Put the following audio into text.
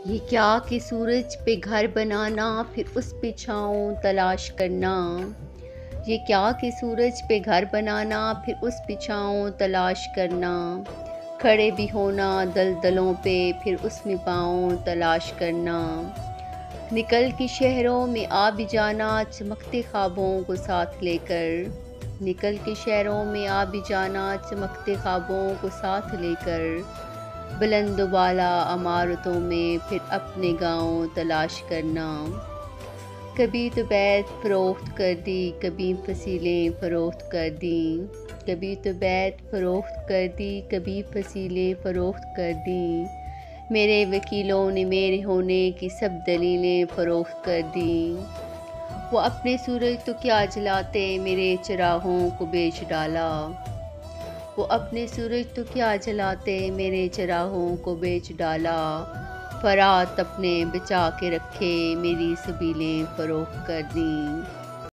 یہ کیا کہ سورج پہ گھر بنانا پھر اس پہ چھاؤں تلاش کرنا۔ یہ کیا کہ سورج پہ گھر بنانا پھر اس پہ چھاؤں تلاش کرنا۔ کھڑے بھی ہونا دلدلوں پہ پھر اس میں پاؤں تلاش کرنا۔ نکل کے شہروں میں آ بھی جانا چمکتے خوابوں کو ساتھ لے کر۔ نکل کے شہروں میں آ بھی جانا چمکتے خوابوں کو ساتھ لے کر۔ بلند و بالا عمارتوں میں پھر اپنے گاؤں تلاش کرنا۔ کبھی تو بیت فروخت کر دی کبھی فصیلیں فروخت کر دیں۔ کبھی تو بیت فروخت کر دی کبھی فصیلیں فروخت کر دیں۔ میرے وکیلوں نے میرے ہونے کی سب دلیلیں فروخت کر دیں۔ وہ اپنے سورج تو کیا جلاتے میرے چراغوں کو بیچ ڈالا۔ وہ اپنے سورج تو کیا جلاتے میرے چراغوں کو بیچ ڈالا۔ فرات اپنے بچا کے رکھے میری سبیلیں فروخت کر دیں۔